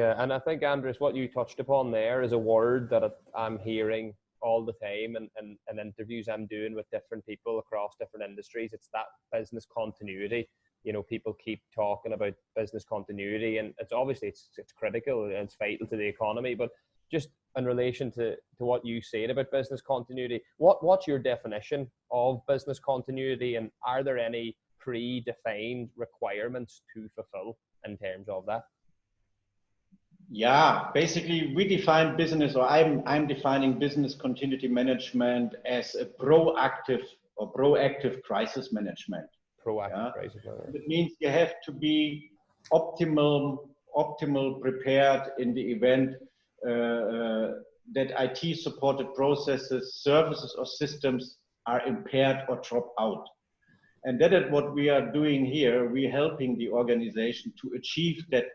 Yeah, and I think, Andreas, what you touched upon there is a word that I'm hearing all the time and interviews I'm doing with different people across different industries. It's that business continuity. You know, people keep talking about business continuity, and it's obviously it's critical and it's vital to the economy. But just in relation to what you said about business continuity, what's your definition of business continuity, and are there any predefined requirements to fulfill in terms of that? Yeah, basically we define business, or I'm defining business continuity management as a proactive crisis management. Proactive crisis management. It means you have to be optimal prepared in the event that IT supported processes, services or systems are impaired or drop out. And that is what we are doing here. We're helping the organization to achieve that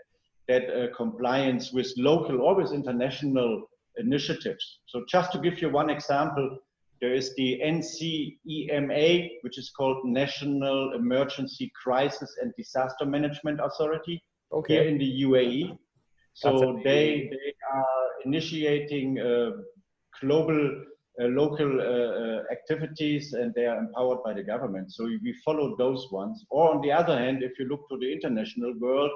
compliance with local or with international initiatives. So just to give you one example, there is the NCEMA, which is called National Emergency Crisis and Disaster Management Authority, here in the UAE. So they are initiating global local activities, and they are empowered by the government. So we follow those ones. Or on the other hand, if you look to the international world,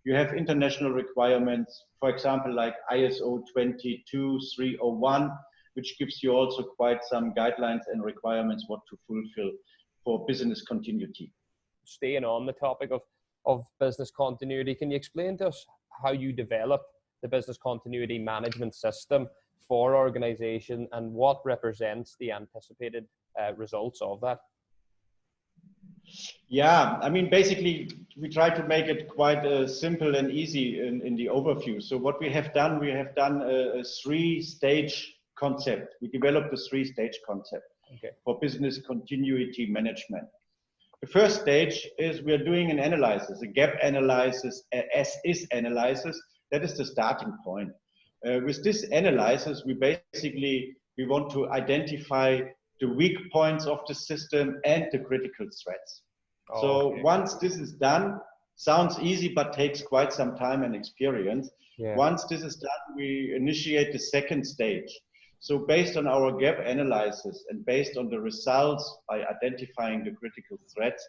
you have international requirements, for example, like ISO 22301, which gives you also quite some guidelines and requirements what to fulfill for business continuity. Staying on the topic of business continuity, can you explain to us how you develop the business continuity management system for organization and what represents the anticipated results of that? Yeah, I mean, basically, we try to make it quite simple and easy in the overview. So what we have done a three-stage concept. We developed a three-stage concept for business continuity management. The first stage is we are doing an analysis, a gap analysis, as-is analysis. That is the starting point. With this analysis, we want to identify the weak points of the system and the critical threats. Once this is done, sounds easy, but takes quite some time and experience. Once this is done, we initiate the second stage. So based on our gap analysis and based on the results by identifying the critical threats,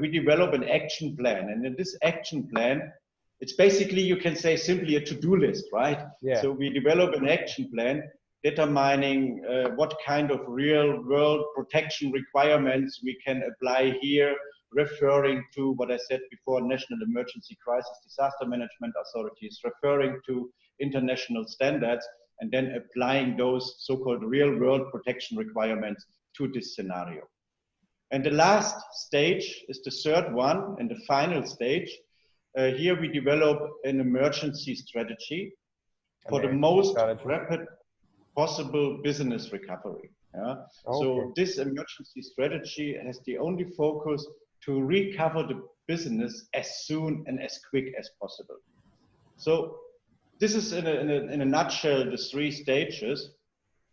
we develop an action plan. And in this action plan, it's basically, you can say simply a to-do list, right? So we develop an action plan determining what kind of real world protection requirements we can apply here, referring to what I said before, National Emergency Crisis Disaster Management Authorities, referring to international standards, and then applying those so-called real world protection requirements to this scenario. And the last stage is the third one and the final stage. Here we develop an emergency strategy for the most rapid possible business recovery. So this emergency strategy has the only focus to recover the business as soon and as quick as possible. So this is in a nutshell the three stages.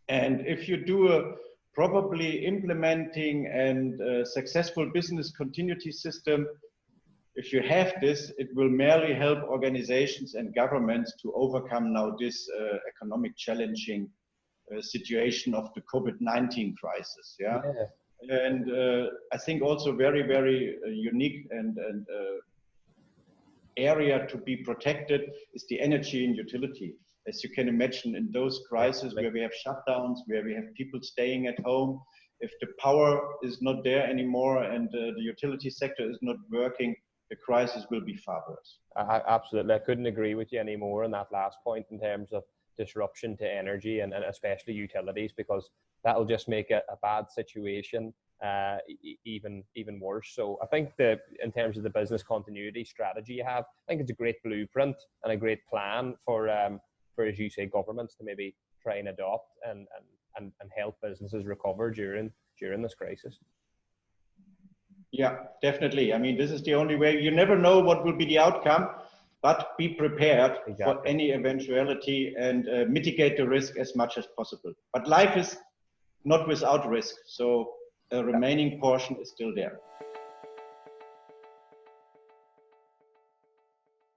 And if you do a properly implementing and successful business continuity system, if you have this, it will merely help organizations and governments to overcome now this economic challenging situation of the COVID-19 crisis. And I think also very, very unique and area to be protected is the energy and utility. As you can imagine, in those crises where we have shutdowns, where we have people staying at home, if the power is not there anymore and the utility sector is not working, the crisis will be far worse. Absolutely. I couldn't agree with you anymore on that last point in terms of disruption to energy and especially utilities, because that'll just make a bad situation even worse. So I think that in terms of the business continuity strategy you have, I think it's a great blueprint and a great plan for as you say, governments to maybe try and adopt and help businesses recover during this crisis. Yeah, definitely. I mean, this is the only way. You never know what will be the outcome, but be prepared for any eventuality and mitigate the risk as much as possible. But life is not without risk, so a remaining portion is still there.